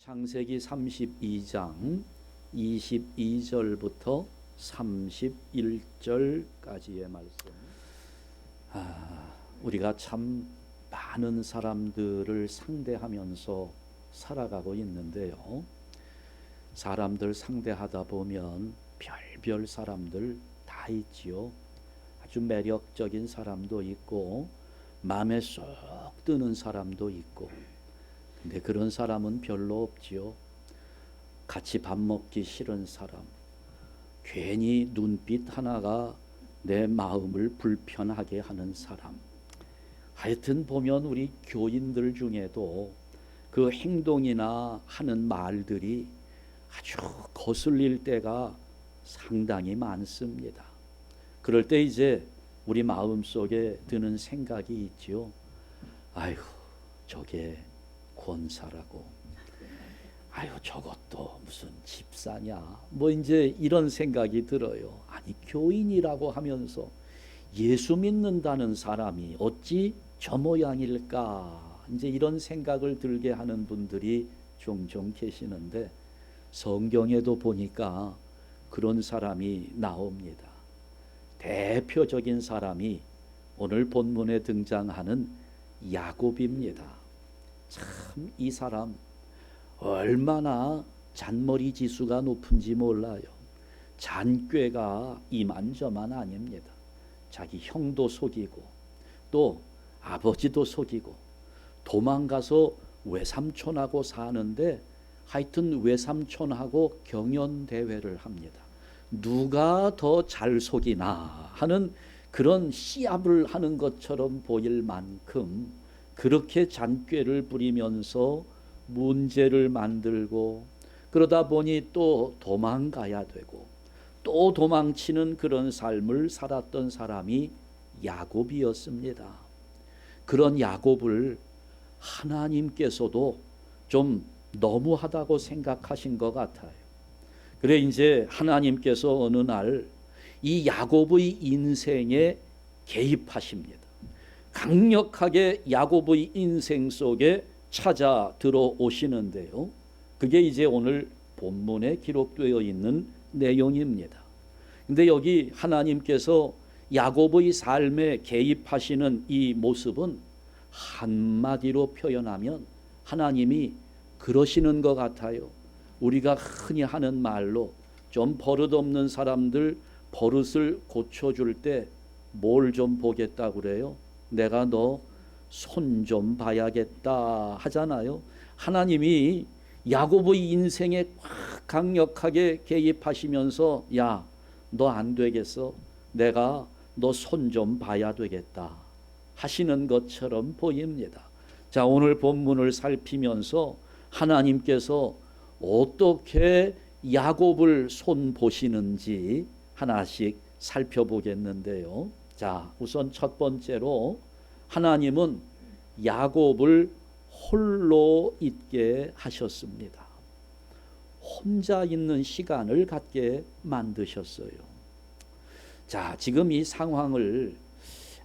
창세기 32장 22절부터 31절까지의 말씀. 우리가 참 많은 사람들을 상대하면서 살아가고 있는데요. 사람들 상대하다 보면 별별 사람들 다 있지요. 아주 매력적인 사람도 있고 마음에 쏙 드는 사람도 있고, 근데 그런 사람은 별로 없지요. 같이 밥 먹기 싫은 사람, 괜히 눈빛 하나가 내 마음을 불편하게 하는 사람. 하여튼 보면 우리 교인들 중에도 그 행동이나 하는 말들이 아주 거슬릴 때가 상당히 많습니다. 그럴 때 이제 우리 마음속에 드는 생각이 있지요. 아이고, 저게 권사라고, 아유 저것도 무슨 집사냐, 뭐 이제 이런 생각이 들어요. 아니, 교인이라고 하면서 예수 믿는다는 사람이 어찌 저 모양일까, 이제 이런 생각을 들게 하는 분들이 종종 계시는데, 성경에도 보니까 그런 사람이 나옵니다. 대표적인 사람이 오늘 본문에 등장하는 야곱입니다. 참 이 사람 얼마나 잔머리 지수가 높은지 몰라요. 잔꾀가 이만저만 아닙니다. 자기 형도 속이고 또 아버지도 속이고, 도망가서 외삼촌하고 사는데 하여튼 외삼촌하고 경연대회를 합니다. 누가 더 잘 속이나 하는 그런 시합을 하는 것처럼 보일 만큼 그렇게 잔꾀를 부리면서 문제를 만들고, 그러다 보니 또 도망가야 되고 또 도망치는 그런 삶을 살았던 사람이 야곱이었습니다. 그런 야곱을 하나님께서도 좀 너무하다고 생각하신 것 같아요. 그래 이제 하나님께서 어느 날 이 야곱의 인생에 개입하십니다. 강력하게 야곱의 인생 속에 찾아 들어오시는데요. 그게 이제 오늘 본문에 기록되어 있는 내용입니다. 근데 여기 하나님께서 야곱의 삶에 개입하시는 이 모습은 한마디로 표현하면 하나님이 그러시는 것 같아요. 우리가 흔히 하는 말로 좀 버릇없는 사람들 버릇을 고쳐줄 때 뭘 좀 보겠다 그래요? 내가 너 손 좀 봐야겠다 하잖아요. 하나님이 야곱의 인생에 확 강력하게 개입하시면서, 야, 너 안 되겠어, 내가 너 손 좀 봐야 되겠다 하시는 것처럼 보입니다. 자, 오늘 본문을 살피면서 하나님께서 어떻게 야곱을 손 보시는지 하나씩 살펴보겠는데요. 자, 우선 첫 번째로 하나님은 야곱을 홀로 있게 하셨습니다. 혼자 있는 시간을 갖게 만드셨어요. 자, 지금 이 상황을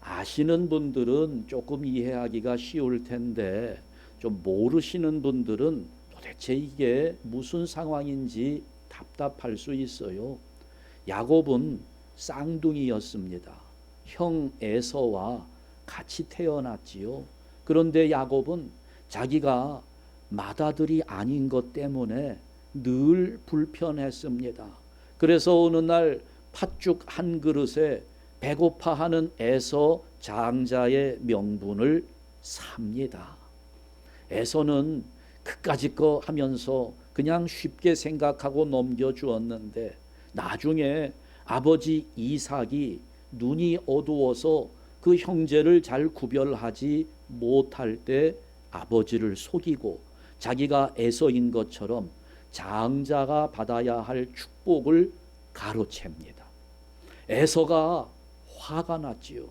아시는 분들은 조금 이해하기가 쉬울 텐데, 좀 모르시는 분들은 도대체 이게 무슨 상황인지 답답할 수 있어요. 야곱은 쌍둥이였습니다. 형 에서와 같이 태어났지요. 그런데 야곱은 자기가 맏아들이 아닌 것 때문에 늘 불편했습니다. 그래서 어느 날 팥죽 한 그릇에 배고파하는 에서 장자의 명분을 삽니다. 에서는 그까짓 거 하면서 그냥 쉽게 생각하고 넘겨주었는데, 나중에 아버지 이삭이 눈이 어두워서 그 형제를 잘 구별하지 못할 때 아버지를 속이고 자기가 에서인 것처럼 장자가 받아야 할 축복을 가로챕니다. 에서가 화가 났지요.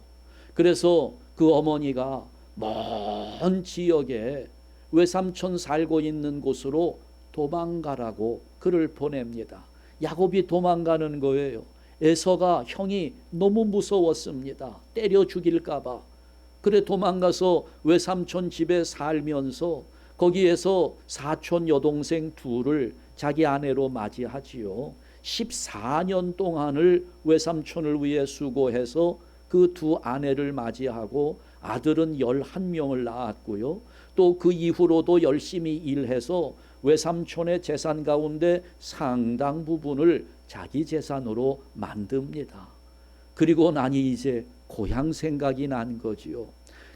그래서 그 어머니가 먼 지역에 외삼촌 살고 있는 곳으로 도망가라고 그를 보냅니다. 야곱이 도망가는 거예요. 에서가 형이 너무 무서웠습니다. 때려 죽일까 봐. 그래 도망가서 외삼촌 집에 살면서 거기에서 사촌 여동생 둘을 자기 아내로 맞이하지요. 14년 동안을 외삼촌을 위해 수고해서 그 두 아내를 맞이하고 아들은 11명을 낳았고요. 또 그 이후로도 열심히 일해서 외삼촌의 재산 가운데 상당 부분을 자기 재산으로 만듭니다. 그리고 나니 이제 고향 생각이 난 거지요.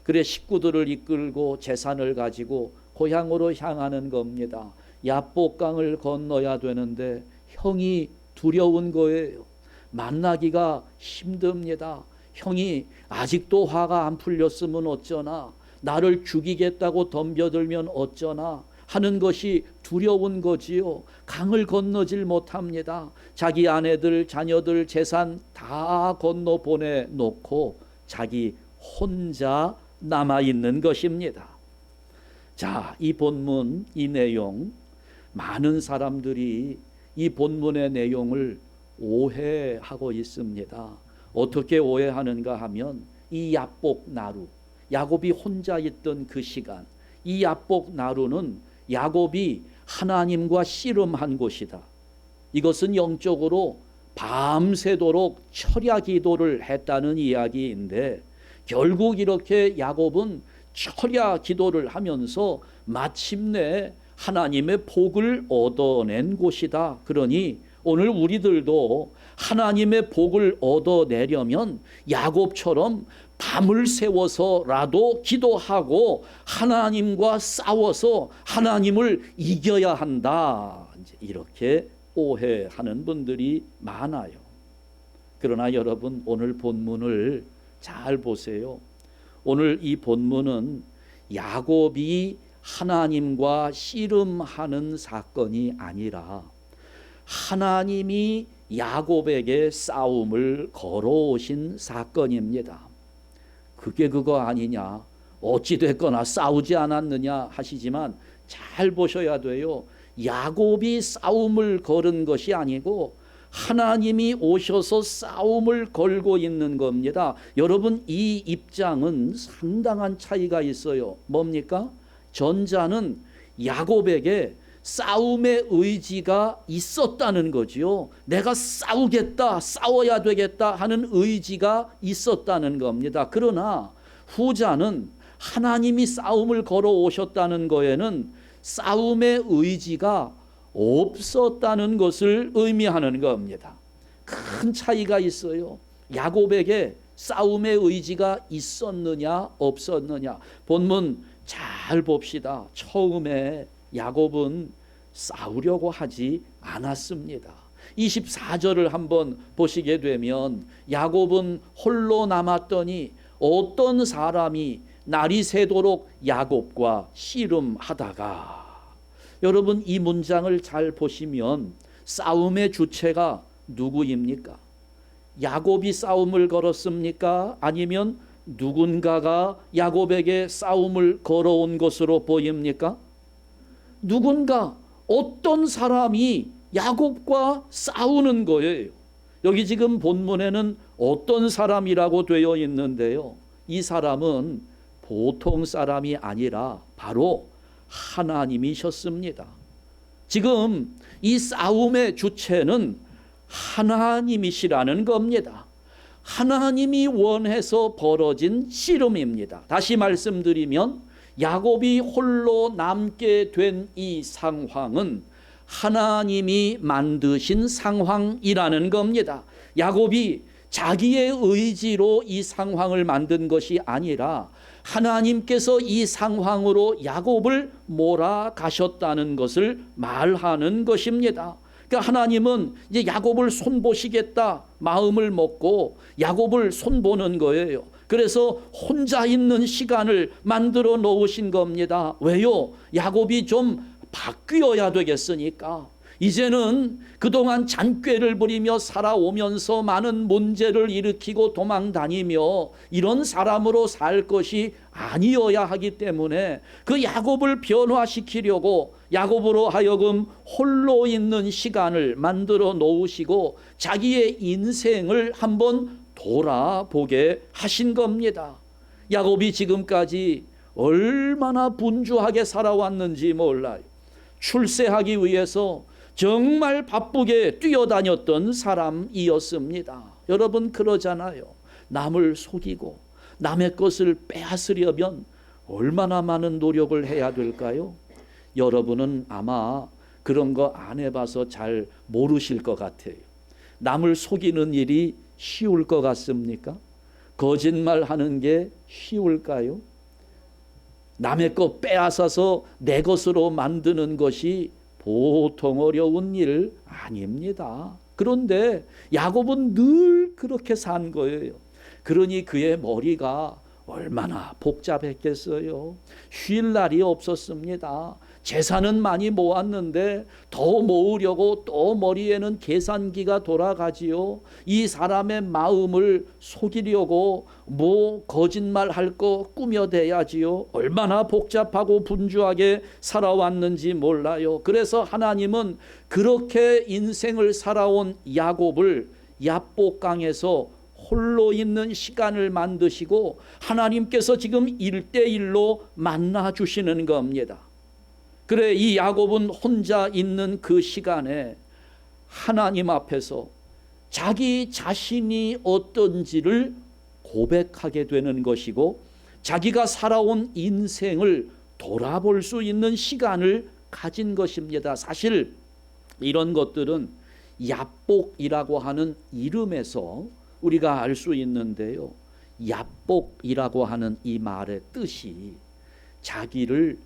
그래 식구들을 이끌고 재산을 가지고 고향으로 향하는 겁니다. 야복강을 건너야 되는데 형이 두려운 거예요. 만나기가 힘듭니다. 형이 아직도 화가 안 풀렸으면 어쩌나, 나를 죽이겠다고 덤벼들면 어쩌나 하는 것이 두려운 거지요. 강을 건너질 못합니다. 자기 아내들, 자녀들, 재산 다 건너 보내놓고 자기 혼자 남아있는 것입니다. 자, 이 본문, 이 내용, 많은 사람들이 이 본문의 내용을 오해하고 있습니다. 어떻게 오해하는가 하면 이 야복 나루, 야곱이 혼자 있던 그 시간, 이 야복 나루는 야곱이 하나님과 씨름한 곳이다. 이것은 영적으로 밤새도록 철야 기도를 했다는 이야기인데, 결국 이렇게 야곱은 철야 기도를 하면서 마침내 하나님의 복을 얻어낸 곳이다. 그러니 오늘 우리들도 하나님의 복을 얻어내려면 야곱처럼 밤을 새워서라도 기도하고 하나님과 싸워서 하나님을 이겨야 한다. 이렇게 오해하는 분들이 많아요. 그러나 여러분, 오늘 본문을 잘 보세요. 오늘 이 본문은 야곱이 하나님과 씨름하는 사건이 아니라 하나님이 야곱에게 싸움을 걸어오신 사건입니다. 그게 그거 아니냐, 어찌됐거나 싸우지 않았느냐 하시지만 잘 보셔야 돼요. 야곱이 싸움을 걸은 것이 아니고 하나님이 오셔서 싸움을 걸고 있는 겁니다. 여러분, 이 입장은 상당한 차이가 있어요. 뭡니까? 전자는 야곱에게 싸움의 의지가 있었다는 거지요. 내가 싸우겠다, 싸워야 되겠다 하는 의지가 있었다는 겁니다. 그러나 후자는 하나님이 싸움을 걸어 오셨다는 거에는 싸움의 의지가 없었다는 것을 의미하는 겁니다. 큰 차이가 있어요. 야곱에게 싸움의 의지가 있었느냐 없었느냐. 본문 잘 봅시다. 처음에 야곱은 싸우려고 하지 않았습니다. 24절을 한번 보시게 되면 야곱은 홀로 남았더니 어떤 사람이 날이 새도록 야곱과 씨름하다가. 여러분, 이 문장을 잘 보시면 싸움의 주체가 누구입니까? 야곱이 싸움을 걸었습니까? 아니면 누군가가 야곱에게 싸움을 걸어온 것으로 보입니까? 누군가, 어떤 사람이 야곱과 싸우는 거예요. 여기 지금 본문에는 어떤 사람이라고 되어 있는데요, 이 사람은 보통 사람이 아니라 바로 하나님이셨습니다. 지금 이 싸움의 주체는 하나님이시라는 겁니다. 하나님이 원해서 벌어진 씨름입니다. 다시 말씀드리면 야곱이 홀로 남게 된 이 상황은 하나님이 만드신 상황이라는 겁니다. 야곱이 자기의 의지로 이 상황을 만든 것이 아니라 하나님께서 이 상황으로 야곱을 몰아가셨다는 것을 말하는 것입니다. 그러니까 하나님은 이제 야곱을 손보시겠다 마음을 먹고 야곱을 손보는 거예요. 그래서 혼자 있는 시간을 만들어 놓으신 겁니다. 왜요? 야곱이 좀 바뀌어야 되겠으니까. 이제는 그동안 잔꾀를 부리며 살아오면서 많은 문제를 일으키고 도망다니며 이런 사람으로 살 것이 아니어야 하기 때문에 그 야곱을 변화시키려고 야곱으로 하여금 홀로 있는 시간을 만들어 놓으시고 자기의 인생을 한번 돌아보게 하신 겁니다. 야곱이 지금까지 얼마나 분주하게 살아왔는지 몰라요. 출세하기 위해서 정말 바쁘게 뛰어다녔던 사람이었습니다. 여러분 그러잖아요. 남을 속이고 남의 것을 빼앗으려면 얼마나 많은 노력을 해야 될까요? 여러분은 아마 그런 거 안 해봐서 잘 모르실 것 같아요. 남을 속이는 일이 쉬울 것 같습니까? 거짓말하는 게 쉬울까요? 남의 것 빼앗아서 내 것으로 만드는 것이 보통 어려운 일 아닙니다. 그런데 야곱은 늘 그렇게 산 거예요. 그러니 그의 머리가 얼마나 복잡했겠어요. 쉴 날이 없었습니다. 재산은 많이 모았는데 더 모으려고 또 머리에는 계산기가 돌아가지요. 이 사람의 마음을 속이려고 뭐 거짓말할 거 꾸며대야지요. 얼마나 복잡하고 분주하게 살아왔는지 몰라요. 그래서 하나님은 그렇게 인생을 살아온 야곱을 야복강에서 홀로 있는 시간을 만드시고 하나님께서 지금 1:1로 만나 주시는 겁니다. 그래, 이 야곱은 혼자 있는 그 시간에 하나님 앞에서 자기 자신이 어떤지를 고백하게 되는 것이고 자기가 살아온 인생을 돌아볼 수 있는 시간을 가진 것입니다. 사실 이런 것들은 야복이라고 하는 이름에서 우리가 알 수 있는데요. 야복이라고 하는 이 말의 뜻이 자기를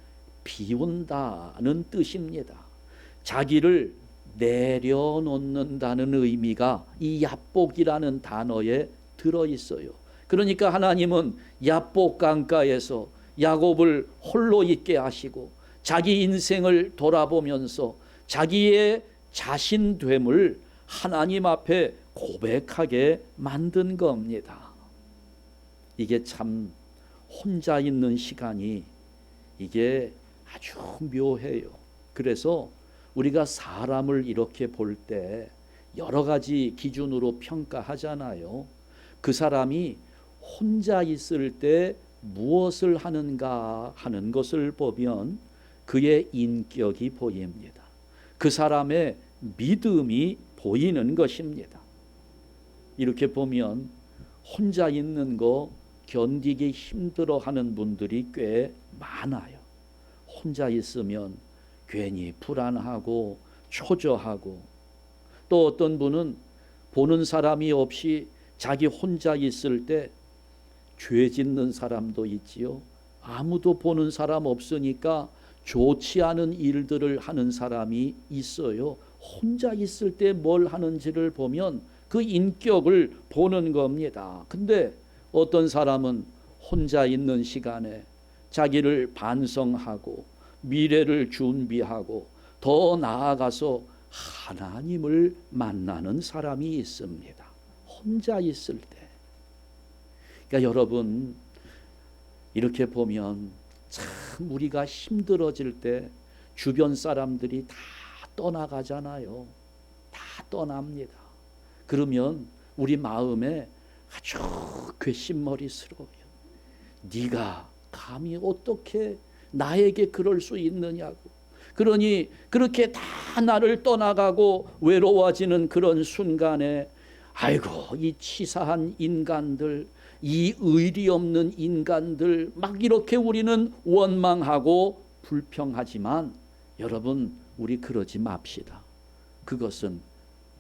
비운다는 뜻입니다. 자기를 내려놓는다는 의미가 이 야복이라는 단어에 들어있어요. 그러니까 하나님은 야복 강가에서 야곱을 홀로 있게 하시고 자기 인생을 돌아보면서 자기의 자신됨을 하나님 앞에 고백하게 만든 겁니다. 이게 참 혼자 있는 시간이 이게 아주 묘해요. 그래서 우리가 사람을 이렇게 볼 때 여러 가지 기준으로 평가하잖아요. 그 사람이 혼자 있을 때 무엇을 하는가 하는 것을 보면 그의 인격이 보입니다. 그 사람의 믿음이 보이는 것입니다. 이렇게 보면 혼자 있는 거 견디기 힘들어하는 분들이 꽤 많아요. 혼자 있으면 괜히 불안하고 초조하고, 또 어떤 분은 보는 사람이 없이 자기 혼자 있을 때 죄 짓는 사람도 있지요. 아무도 보는 사람 없으니까 좋지 않은 일들을 하는 사람이 있어요. 혼자 있을 때 뭘 하는지를 보면 그 인격을 보는 겁니다. 근데 어떤 사람은 혼자 있는 시간에 자기를 반성하고 미래를 준비하고 더 나아가서 하나님을 만나는 사람이 있습니다. 혼자 있을 때. 그러니까 여러분, 이렇게 보면 참 우리가 힘들어질 때 주변 사람들이 다 떠나가잖아요. 다 떠납니다. 그러면 우리 마음에 아주 괘씸머리스러워요. 네가 감히 어떻게 나에게 그럴 수 있느냐고. 그러니 그렇게 다 나를 떠나가고 외로워지는 그런 순간에 아이고, 이 치사한 인간들, 이 의리 없는 인간들, 막 이렇게 우리는 원망하고 불평하지만 여러분, 우리 그러지 맙시다. 그것은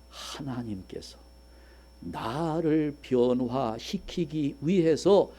하나님께서 나를 변화시키기 위해서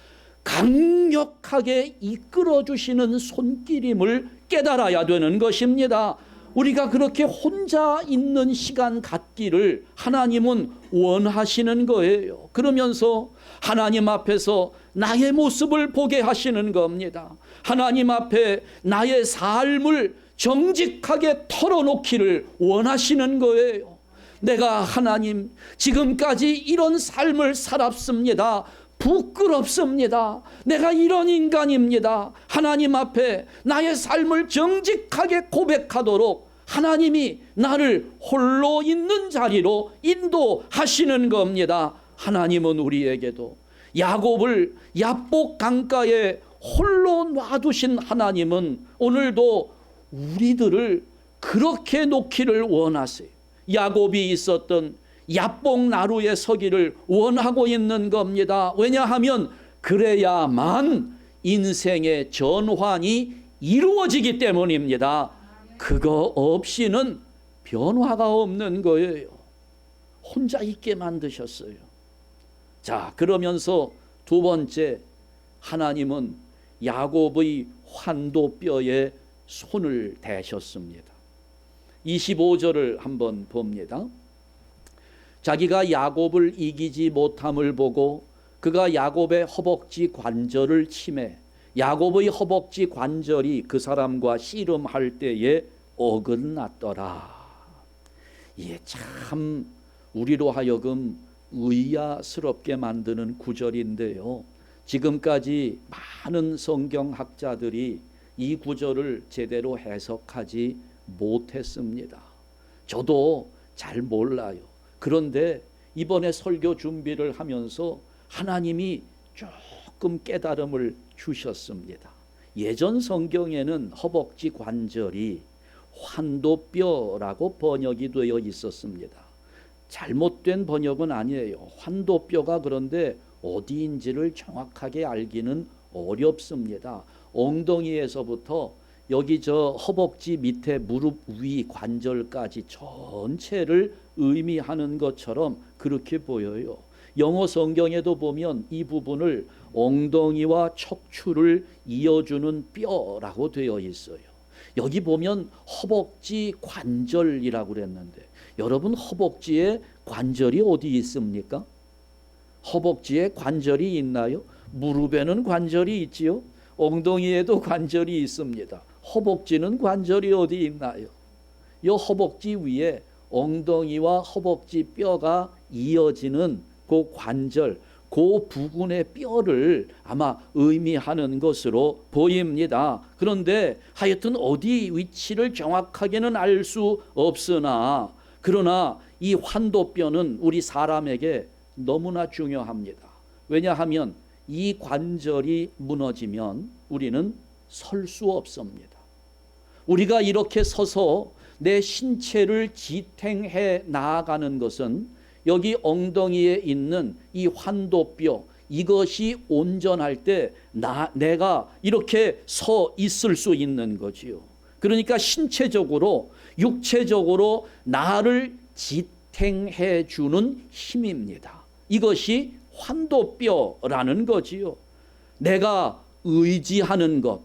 강력하게 이끌어 주시는 손길임을 깨달아야 되는 것입니다. 우리가 그렇게 혼자 있는 시간 갖기를 하나님은 원하시는 거예요. 그러면서 하나님 앞에서 나의 모습을 보게 하시는 겁니다. 하나님 앞에 나의 삶을 정직하게 털어놓기를 원하시는 거예요. 내가 하나님 지금까지 이런 삶을 살았습니다. 부끄럽습니다. 내가 이런 인간입니다. 하나님 앞에 나의 삶을 정직하게 고백하도록 하나님이 나를 홀로 있는 자리로 인도하시는 겁니다. 하나님은 우리에게도 야곱을 야복 강가에 홀로 놔두신 하나님은 오늘도 우리들을 그렇게 놓기를 원하세요. 야곱이 있었던 야복 나루에 서기를 원하고 있는 겁니다. 왜냐하면 그래야만 인생의 전환이 이루어지기 때문입니다. 그거 없이는 변화가 없는 거예요. 혼자 있게 만드셨어요. 자, 그러면서 두 번째, 하나님은 야곱의 환도뼈에 손을 대셨습니다. 25절을 한번 봅니다. 자기가 야곱을 이기지 못함을 보고 그가 야곱의 허벅지 관절을 치매 야곱의 허벅지 관절이 그 사람과 씨름할 때에 어긋났더라. 이게 참 우리로 하여금 의아스럽게 만드는 구절인데요. 지금까지 많은 성경학자들이 이 구절을 제대로 해석하지 못했습니다. 저도 잘 몰라요. 그런데 이번에 설교 준비를 하면서 하나님이 조금 깨달음을 주셨습니다. 예전 성경에는 허벅지 관절이 환도뼈라고 번역이 되어 있었습니다. 잘못된 번역은 아니에요. 환도뼈가 그런데 어디인지를 정확하게 알기는 어렵습니다. 엉덩이에서부터 여기 저 허벅지 밑에 무릎 위 관절까지 전체를 의미하는 것처럼 그렇게 보여요. 영어 성경에도 보면 이 부분을 엉덩이와 척추를 이어주는 뼈라고 되어 있어요. 여기 보면 허벅지 관절이라고 그랬는데 여러분 허벅지에 관절이 어디 있습니까? 허벅지에 관절이 있나요? 무릎에는 관절이 있지요. 엉덩이에도 관절이 있습니다. 허벅지는 관절이 어디 있나요? 이 허벅지 위에 엉덩이와 허벅지 뼈가 이어지는 그 관절, 그 부분의 뼈를 아마 의미하는 것으로 보입니다. 그런데 하여튼 어디 위치를 정확하게는 알 수 없으나 그러나 이 환도뼈는 우리 사람에게 너무나 중요합니다. 왜냐하면 이 관절이 무너지면 우리는 설 수 없습니다. 우리가 이렇게 서서 내 신체를 지탱해 나아가는 것은 여기 엉덩이에 있는 이 환도뼈 이것이 온전할 때 내가 이렇게 서 있을 수 있는 거지요. 그러니까 신체적으로 육체적으로 나를 지탱해 주는 힘입니다. 이것이 환도뼈라는 거지요. 내가 의지하는 것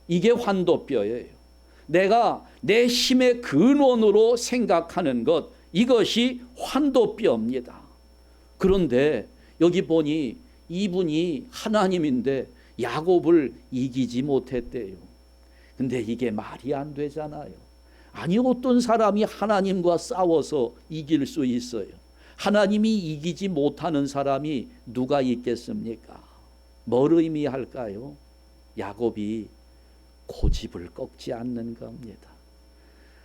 이게 환도뼈예요. 내가 내 힘의 근원으로 생각하는 것 이것이 환도뼈입니다. 그런데 여기 보니 이분이 하나님인데 야곱을 이기지 못했대요. 근데 이게 말이 안 되잖아요. 아니 어떤 사람이 하나님과 싸워서 이길 수 있어요? 하나님이 이기지 못하는 사람이 누가 있겠습니까? 뭘 의미할까요? 야곱이 고집을 꺾지 않는 겁니다.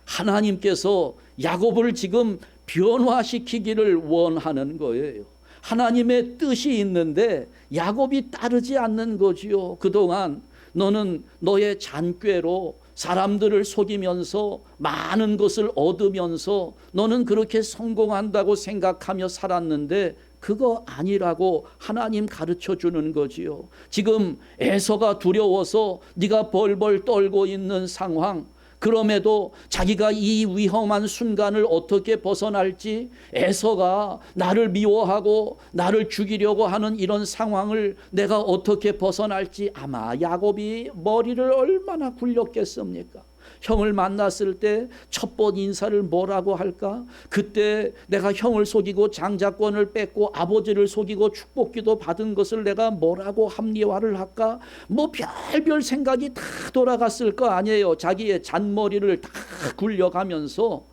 하나님께서 야곱을 지금 변화시키기를 원하는 거예요. 하나님의 뜻이 있는데 야곱이 따르지 않는 거지요. 그동안 너는 너의 잔꾀로 사람들을 속이면서 많은 것을 얻으면서 너는 그렇게 성공한다고 생각하며 살았는데 그거 아니라고 하나님 가르쳐 주는 거지요. 지금 에서가 두려워서 네가 벌벌 떨고 있는 상황, 그럼에도 자기가 이 위험한 순간을 어떻게 벗어날지 에서가 나를 미워하고 나를 죽이려고 하는 이런 상황을 내가 어떻게 벗어날지 아마 야곱이 머리를 얼마나 굴렸겠습니까? 형을 만났을 때 첫 번 인사를 뭐라고 할까? 그때 내가 형을 속이고 장자권을 뺏고 아버지를 속이고 축복기도 받은 것을 내가 뭐라고 합리화를 할까? 뭐 별별 생각이 다 돌아갔을 거 아니에요. 자기의 잔머리를 다 굴려가면서.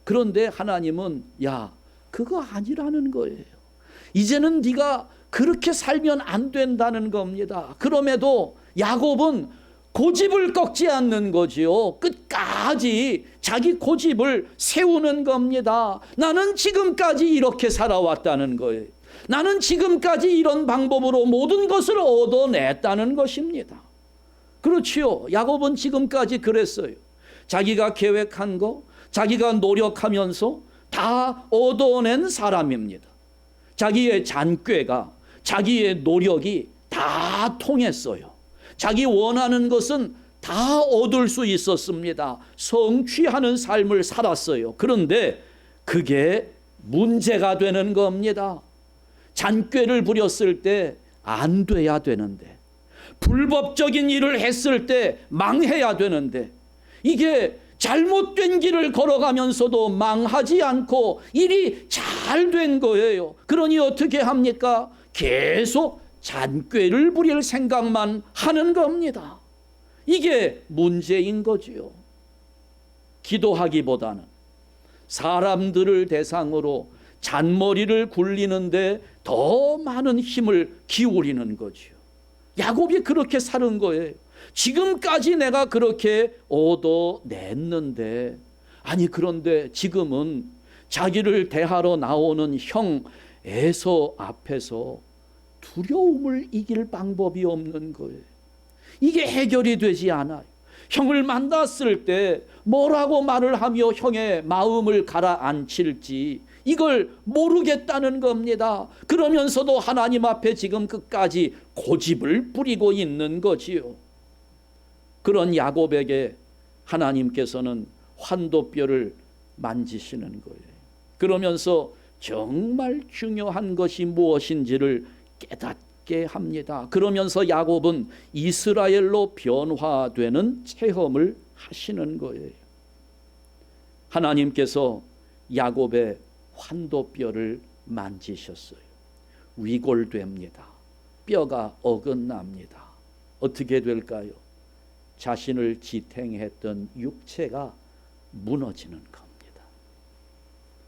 그런데 하나님은 야 그거 아니라는 거예요. 이제는 네가 그렇게 살면 안 된다는 겁니다. 그럼에도 야곱은 고집을 꺾지 않는 거지요. 끝까지 자기 고집을 세우는 겁니다. 나는 지금까지 이렇게 살아왔다는 거예요. 나는 지금까지 이런 방법으로 모든 것을 얻어냈다는 것입니다. 그렇지요. 야곱은 지금까지 그랬어요. 자기가 계획한 거, 자기가 노력하면서 다 얻어낸 사람입니다. 자기의 잔꾀가, 자기의 노력이 다 통했어요. 자기 원하는 것은 다 얻을 수 있었습니다. 성취하는 삶을 살았어요. 그런데 그게 문제가 되는 겁니다. 잔꾀를 부렸을 때 안 돼야 되는데, 불법적인 일을 했을 때 망해야 되는데, 이게 잘못된 길을 걸어가면서도 망하지 않고 일이 잘 된 거예요. 그러니 어떻게 합니까? 계속 잔꾀를 부릴 생각만 하는 겁니다. 이게 문제인 거지요. 기도하기보다는 사람들을 대상으로 잔머리를 굴리는데 더 많은 힘을 기울이는 거지요. 야곱이 그렇게 사는 거예요. 지금까지 내가 그렇게 얻어냈는데, 아니 그런데 지금은 자기를 대하러 나오는 형 에서 앞에서 두려움을 이길 방법이 없는 거예요. 이게 해결이 되지 않아요. 형을 만났을 때 뭐라고 말을 하며 형의 마음을 가라앉힐지 이걸 모르겠다는 겁니다. 그러면서도 하나님 앞에 지금 끝까지 고집을 부리고 있는 거지요. 그런 야곱에게 하나님께서는 환도뼈를 만지시는 거예요. 그러면서 정말 중요한 것이 무엇인지를 깨닫게 합니다. 그러면서 야곱은 이스라엘로 변화되는 체험을 하시는 거예요. 하나님께서 야곱의 환도뼈를 만지셨어요. 위골됩니다. 뼈가 어긋납니다. 어떻게 될까요? 자신을 지탱했던 육체가 무너지는 겁니다.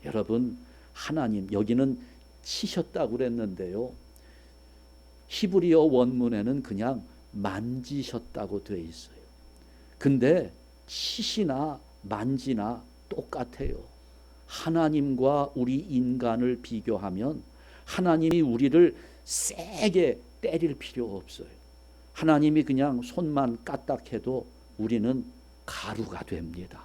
여러분, 하나님, 여기는 치셨다고 그랬는데요, 히브리어 원문에는 그냥 만지셨다고 되어 있어요. 근데 치시나 만지나 똑같아요. 하나님과 우리 인간을 비교하면 하나님이 우리를 세게 때릴 필요 없어요. 하나님이 그냥 손만 까딱해도 우리는 가루가 됩니다.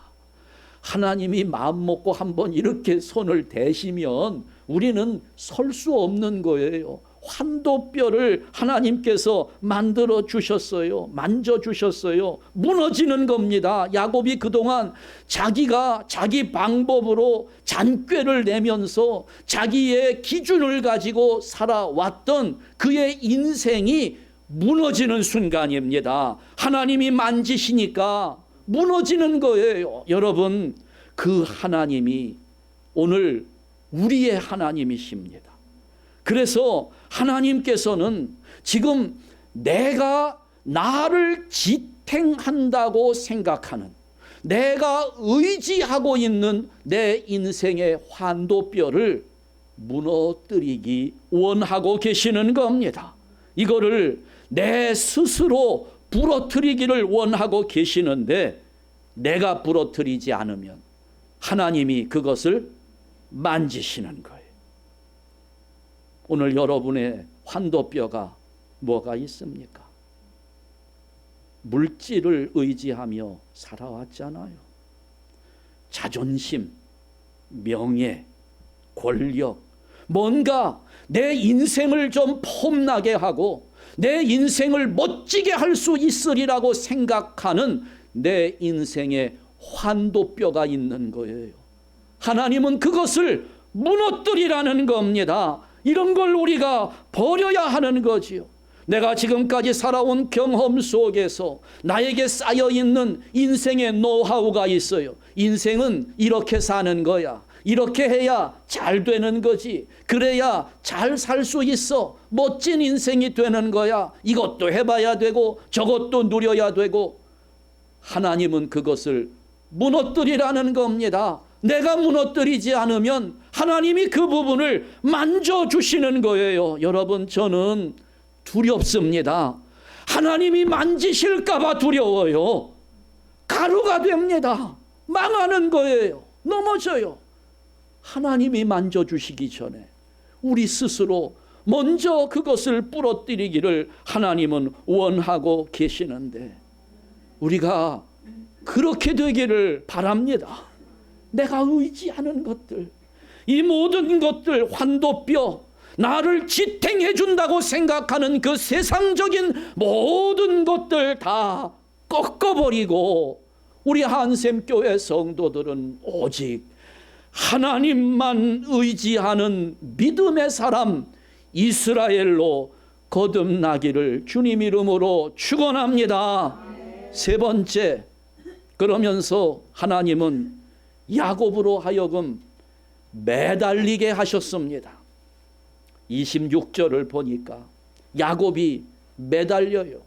하나님이 마음 먹고 한번 이렇게 손을 대시면 우리는 설 수 없는 거예요. 환도뼈를 하나님께서 만들어 주셨어요. 만져 주셨어요. 무너지는 겁니다. 야곱이 그동안 자기가 자기 방법으로 잔꾀를 내면서 자기의 기준을 가지고 살아왔던 그의 인생이 무너지는 순간입니다. 하나님이 만지시니까 무너지는 거예요. 여러분, 그 하나님이 오늘 우리의 하나님이십니다. 그래서 하나님께서는 지금 내가 나를 지탱한다고 생각하는, 내가 의지하고 있는 내 인생의 환도뼈를 무너뜨리기 원하고 계시는 겁니다. 이거를 내 스스로 부러뜨리기를 원하고 계시는데, 내가 부러뜨리지 않으면 하나님이 그것을 만지시는 거예요. 오늘 여러분의 환도뼈가 뭐가 있습니까? 물질을 의지하며 살아왔잖아요. 자존심, 명예, 권력, 뭔가 내 인생을 좀 폼나게 하고 내 인생을 멋지게 할 수 있으리라고 생각하는 내 인생의 환도뼈가 있는 거예요. 하나님은 그것을 무너뜨리라는 겁니다. 이런 걸 우리가 버려야 하는 거지요. 내가 지금까지 살아온 경험 속에서 나에게 쌓여있는 인생의 노하우가 있어요. 인생은 이렇게 사는 거야. 이렇게 해야 잘 되는 거지. 그래야 잘 살 수 있어. 멋진 인생이 되는 거야. 이것도 해봐야 되고 저것도 누려야 되고. 하나님은 그것을 무너뜨리라는 겁니다. 내가 무너뜨리지 않으면 하나님이 그 부분을 만져주시는 거예요. 여러분, 저는 두렵습니다. 하나님이 만지실까 봐 두려워요. 가루가 됩니다. 망하는 거예요. 넘어져요. 하나님이 만져주시기 전에 우리 스스로 먼저 그것을 부러뜨리기를 하나님은 원하고 계시는데, 우리가 그렇게 되기를 바랍니다. 내가 의지하는 것들, 이 모든 것들, 환도뼈, 나를 지탱해 준다고 생각하는 그 세상적인 모든 것들 다 꺾어버리고 우리 한샘교회 성도들은 오직 하나님만 의지하는 믿음의 사람 이스라엘로 거듭나기를 주님 이름으로 축원합니다. 세 번째, 그러면서 하나님은 야곱으로 하여금 매달리게 하셨습니다. 26절을 보니까 야곱이 매달려요.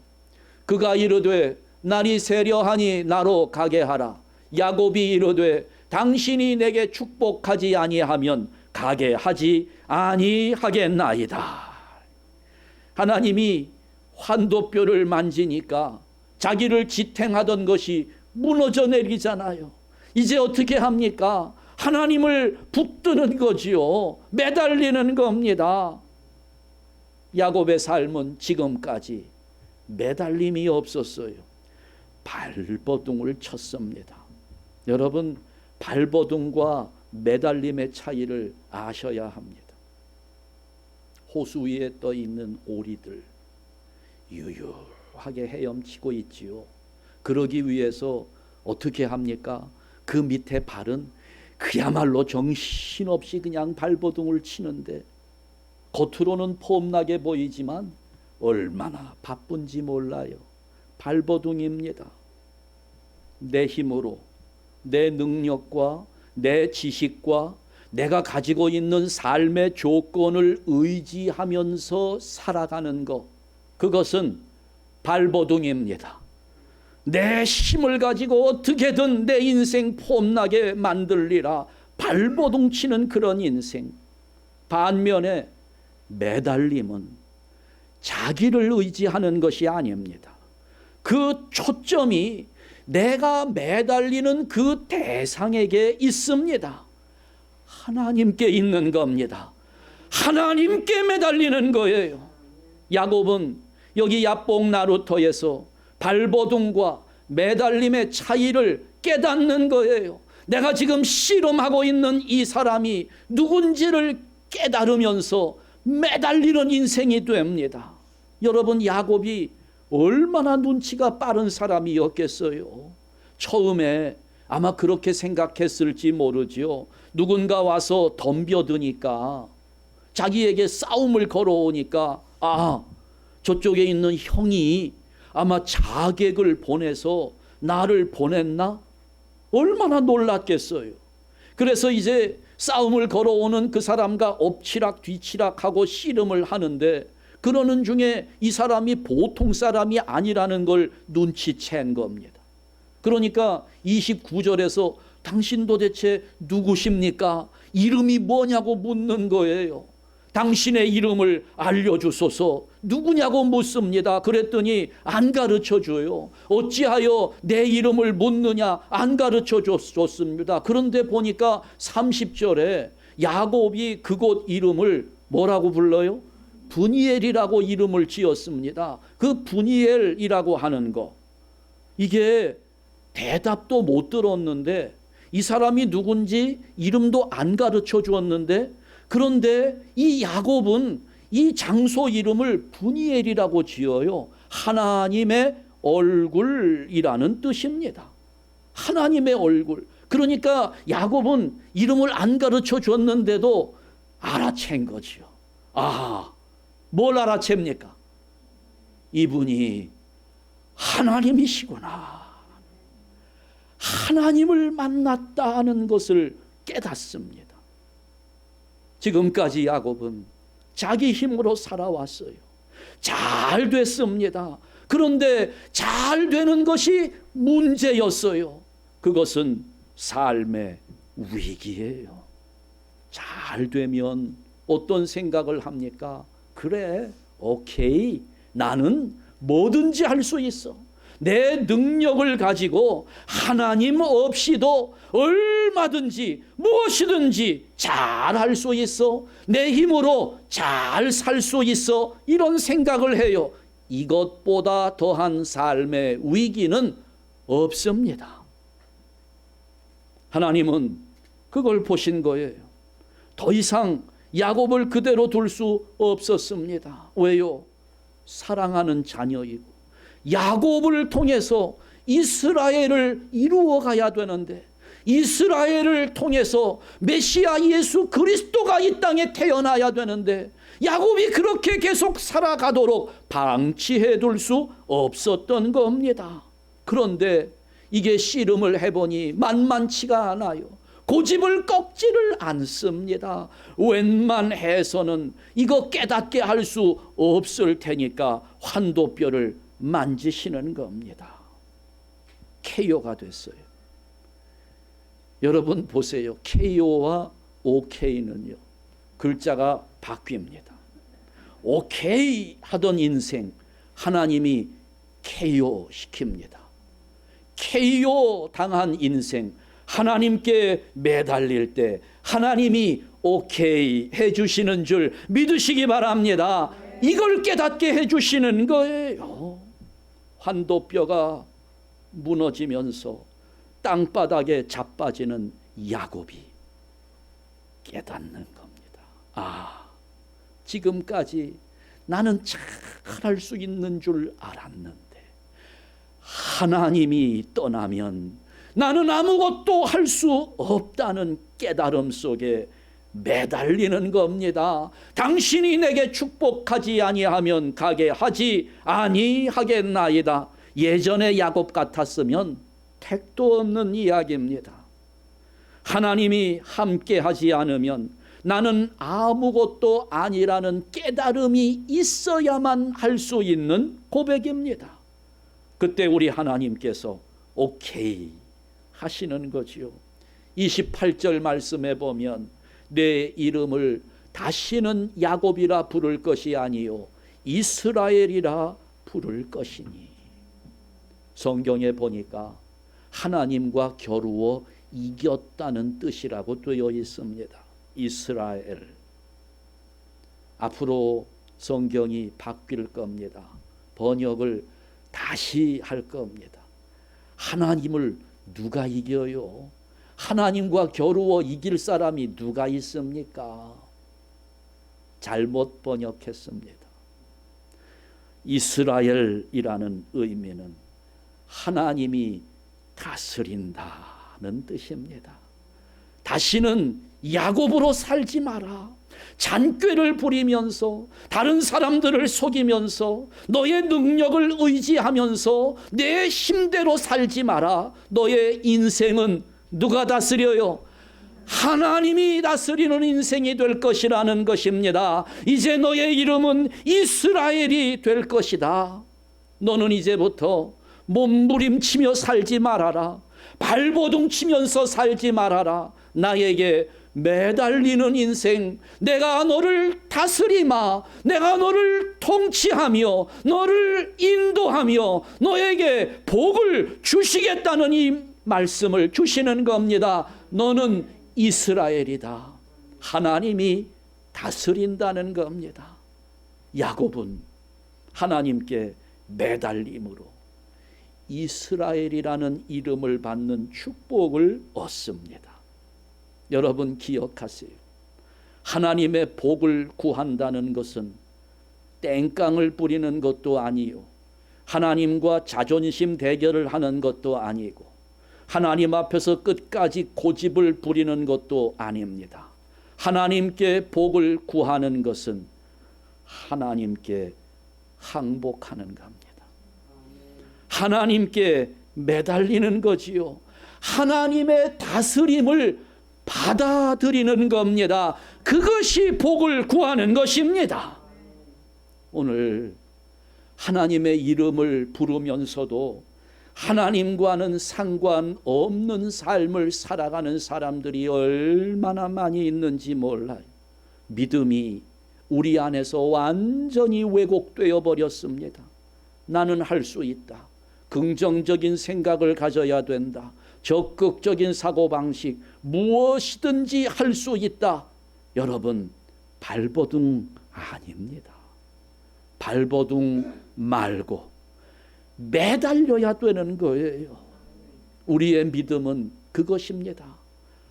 그가 이르되 날이 세려하니 나로 가게 하라. 야곱이 이르되 당신이 내게 축복하지 아니하면 가게 하지 아니하겠나이다. 하나님이 환도뼈를 만지니까 자기를 지탱하던 것이 무너져 내리잖아요. 이제 어떻게 합니까? 하나님을 붙드는 거지요. 매달리는 겁니다. 야곱의 삶은 지금까지 매달림이 없었어요. 발버둥을 쳤습니다. 여러분, 발버둥과 매달림의 차이를 아셔야 합니다. 호수 위에 떠 있는 오리들 유유하게 헤엄치고 있지요. 그러기 위해서 어떻게 합니까? 그 밑에 발은 그야말로 정신없이 그냥 발버둥을 치는데 겉으로는 폼나게 보이지만 얼마나 바쁜지 몰라요. 발버둥입니다. 내 힘으로, 내 능력과 내 지식과 내가 가지고 있는 삶의 조건을 의지하면서 살아가는 것, 그것은 발버둥입니다. 내 힘을 가지고 어떻게든 내 인생 폼나게 만들리라 발버둥 치는 그런 인생. 반면에 매달림은 자기를 의지하는 것이 아닙니다. 그 초점이 내가 매달리는 그 대상에게 있습니다. 하나님께 있는 겁니다. 하나님께 매달리는 거예요. 야곱은 여기 야복 나루터에서 발버둥과 매달림의 차이를 깨닫는 거예요. 내가 지금 씨름하고 있는 이 사람이 누군지를 깨달으면서 매달리는 인생이 됩니다. 여러분, 야곱이 얼마나 눈치가 빠른 사람이었겠어요. 처음에 아마 그렇게 생각했을지 모르지요. 누군가 와서 덤벼드니까, 자기에게 싸움을 걸어오니까, 저쪽에 있는 형이 아마 자객을 보내서 나를 보냈나? 얼마나 놀랐겠어요. 그래서 이제 싸움을 걸어오는 그 사람과 엎치락 뒤치락하고 씨름을 하는데, 그러는 중에 이 사람이 보통 사람이 아니라는 걸 눈치챈 겁니다. 그러니까 29절에서 당신 도대체 누구십니까? 이름이 뭐냐고 묻는 거예요. 당신의 이름을 알려주소서. 누구냐고 묻습니다. 그랬더니 안 가르쳐 줘요. 어찌하여 내 이름을 묻느냐? 안 가르쳐 줬습니다. 그런데 보니까 30절에 야곱이 그곳 이름을 뭐라고 불러요? 브니엘이라고 이름을 지었습니다. 그 브니엘이라고 하는 거, 이게 대답도 못 들었는데, 이 사람이 누군지 이름도 안 가르쳐 주었는데, 그런데 이 야곱은 이 장소 이름을 브니엘이라고 지어요. 하나님의 얼굴이라는 뜻입니다. 하나님의 얼굴. 그러니까 야곱은 이름을 안 가르쳐 줬는데도 알아챈 거지요. 뭘 알아챕니까? 이분이 하나님이시구나. 하나님을 만났다는 것을 깨닫습니다. 지금까지 야곱은 자기 힘으로 살아왔어요. 잘 됐습니다. 그런데 잘 되는 것이 문제였어요. 그것은 삶의 위기예요. 잘 되면 어떤 생각을 합니까? 그래, 오케이, 나는 뭐든지 할 수 있어. 내 능력을 가지고 하나님 없이도 얼마든지 무엇이든지 잘 할 수 있어. 내 힘으로 잘 살 수 있어. 이런 생각을 해요. 이것보다 더한 삶의 위기는 없습니다. 하나님은 그걸 보신 거예요. 더 이상 야곱을 그대로 둘 수 없었습니다. 왜요? 사랑하는 자녀이고 야곱을 통해서 이스라엘을 이루어 가야 되는데, 이스라엘을 통해서 메시아 예수 그리스도가 이 땅에 태어나야 되는데, 야곱이 그렇게 계속 살아가도록 방치해 둘 수 없었던 겁니다. 그런데 이게 씨름을 해보니 만만치가 않아요. 고집을 꺾지를 않습니다. 웬만해서는 이거 깨닫게 할 수 없을 테니까 환도뼈를 만지시는 겁니다. KO가 됐어요. 여러분 보세요. KO와 OK는요, 글자가 바뀝니다. 오케이 하던 인생 하나님이 KO 시킵니다. KO 당한 인생 하나님께 매달릴 때 하나님이 오케이 해주시는 줄 믿으시기 바랍니다. 이걸 깨닫게 해주시는 거예요. 환도뼈가 무너지면서 땅바닥에 자빠지는 야곱이 깨닫는 겁니다. 아, 지금까지 나는 잘할 수 있는 줄 알았는데 하나님이 떠나면 나는 아무것도 할 수 없다는 깨달음 속에 매달리는 겁니다. 당신이 내게 축복하지 아니하면 가게 하지 아니하겠나이다. 예전에 야곱 같았으면 택도 없는 이야기입니다. 하나님이 함께하지 않으면 나는 아무것도 아니라는 깨달음이 있어야만 할 수 있는 고백입니다. 그때 우리 하나님께서 오케이 하시는 거지요. 28절 말씀에 보면 내 이름을 다시는 야곱이라 부를 것이 아니요 이스라엘이라 부를 것이니. 성경에 보니까 하나님과 겨루어 이겼다는 뜻이라고 되어 있습니다. 이스라엘. 앞으로 성경이 바뀔 겁니다. 번역을 다시 할 겁니다. 하나님을 누가 이겨요? 하나님과 겨루어 이길 사람이 누가 있습니까? 잘못 번역했습니다. 이스라엘이라는 의미는 하나님이 다스린다는 뜻입니다. 다시는 야곱으로 살지 마라. 잔꾀를 부리면서 다른 사람들을 속이면서 너의 능력을 의지하면서 내 힘대로 살지 마라. 너의 인생은 누가 다스려요? 하나님이 다스리는 인생이 될 것이라는 것입니다. 이제 너의 이름은 이스라엘이 될 것이다. 너는 이제부터 몸부림치며 살지 말아라. 발버둥 치면서 살지 말아라. 나에게 매달리는 인생, 내가 너를 다스리마, 내가 너를 통치하며 너를 인도하며 너에게 복을 주시겠다는 이 말씀을 주시는 겁니다. 너는 이스라엘이다. 하나님이 다스린다는 겁니다. 야곱은 하나님께 매달림으로 이스라엘이라는 이름을 받는 축복을 얻습니다. 여러분 기억하세요. 하나님의 복을 구한다는 것은 땡깡을 부리는 것도 아니요, 하나님과 자존심 대결을 하는 것도 아니고, 하나님 앞에서 끝까지 고집을 부리는 것도 아닙니다. 하나님께 복을 구하는 것은 하나님께 항복하는 겁니다. 하나님께 매달리는 거지요. 하나님의 다스림을 받아들이는 겁니다. 그것이 복을 구하는 것입니다. 오늘 하나님의 이름을 부르면서도 하나님과는 상관없는 삶을 살아가는 사람들이 얼마나 많이 있는지 몰라요. 믿음이 우리 안에서 완전히 왜곡되어 버렸습니다. 나는 할 수 있다. 긍정적인 생각을 가져야 된다. 적극적인 사고방식, 무엇이든지 할 수 있다. 여러분, 발버둥 아닙니다. 발버둥 말고 매달려야 되는 거예요. 우리의 믿음은 그것입니다.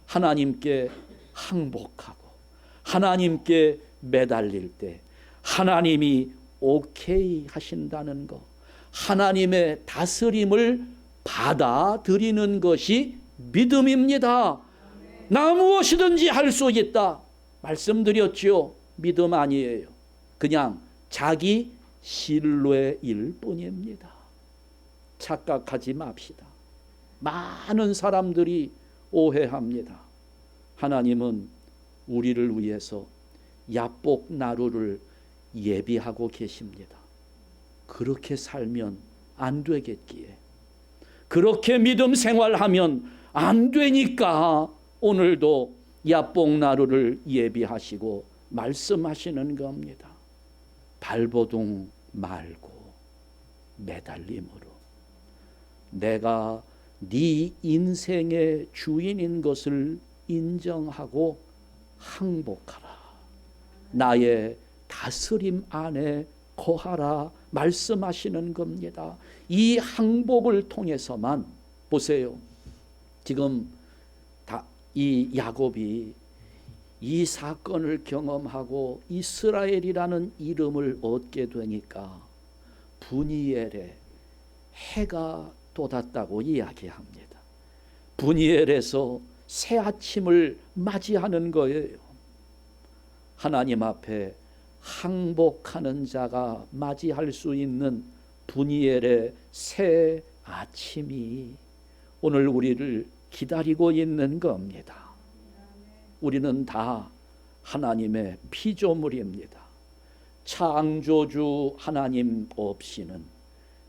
하나님께 항복하고 하나님께 매달릴 때 하나님이 오케이 하신다는 것, 하나님의 다스림을 받아들이는 것이 믿음입니다. 나 무엇이든지 할 수 있다 말씀드렸죠. 믿음 아니에요. 그냥 자기 신뢰일 뿐입니다. 착각하지 맙시다. 많은 사람들이 오해합니다. 하나님은 우리를 위해서 야복 나루를 예비하고 계십니다. 그렇게 살면 안 되겠기에, 그렇게 믿음 생활하면 안 되니까 오늘도 야복 나루를 예비하시고 말씀하시는 겁니다. 발버둥 말고 매달림으로 내가 네 인생의 주인인 것을 인정하고 항복하라. 나의 다스림 안에 거하라 말씀하시는 겁니다. 이 항복을 통해서만, 보세요. 지금 이 야곱이 이 사건을 경험하고 이스라엘이라는 이름을 얻게 되니까 브니엘에 해가 돋았다고 이야기합니다. 브니엘에서 새 아침을 맞이하는 거예요. 하나님 앞에 항복하는 자가 맞이할 수 있는 브니엘의 새 아침이 오늘 우리를 기다리고 있는 겁니다. 우리는 다 하나님의 피조물입니다. 창조주 하나님 없이는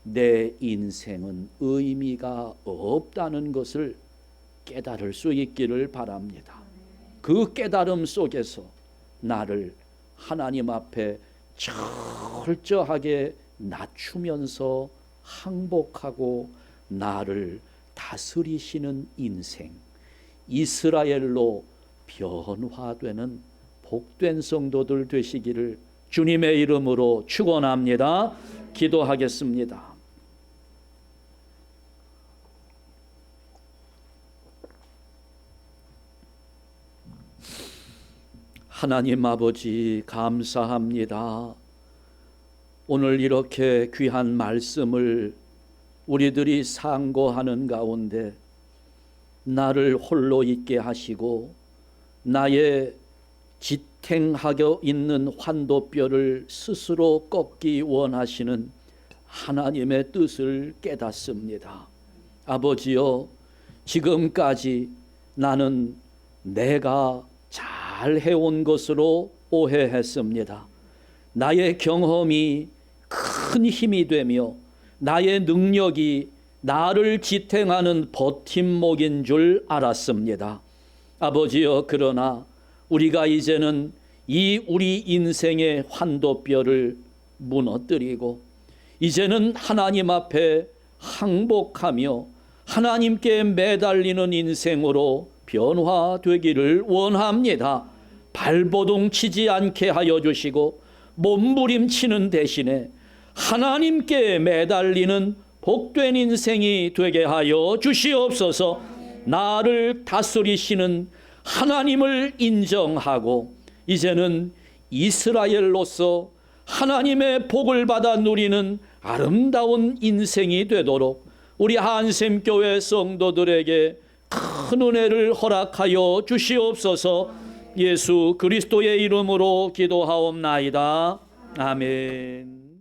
내 인생은 의미가 없다는 것을 깨달을 수 있기를 바랍니다. 그 깨달음 속에서 나를 하나님 앞에 철저하게 낮추면서 항복하고 나를 다스리시는 인생, 이스라엘로 변화되는 복된 성도들 되시기를 주님의 이름으로 축원합니다. 기도하겠습니다. 하나님 아버지 감사합니다. 오늘 이렇게 귀한 말씀을 우리들이 상고하는 가운데 나를 홀로 있게 하시고 나의 지탱하고 있는 환도뼈를 스스로 꺾기 원하시는 하나님의 뜻을 깨닫습니다. 아버지여, 지금까지 나는 내가 잘 해온 것으로 오해했습니다. 나의 경험이 큰 힘이 되며 나의 능력이 나를 지탱하는 버팀목인 줄 알았습니다. 아버지여, 그러나 우리가 이제는 이 우리 인생의 환도뼈를 무너뜨리고 이제는 하나님 앞에 항복하며 하나님께 매달리는 인생으로 변화되기를 원합니다. 발버둥 치지 않게 하여 주시고 몸부림치는 대신에 하나님께 매달리는 복된 인생이 되게 하여 주시옵소서. 나를 다스리시는 하나님을 인정하고 이제는 이스라엘로서 하나님의 복을 받아 누리는 아름다운 인생이 되도록 우리 한샘교회 성도들에게 큰 은혜를 허락하여 주시옵소서. 예수 그리스도의 이름으로 기도하옵나이다. 아멘.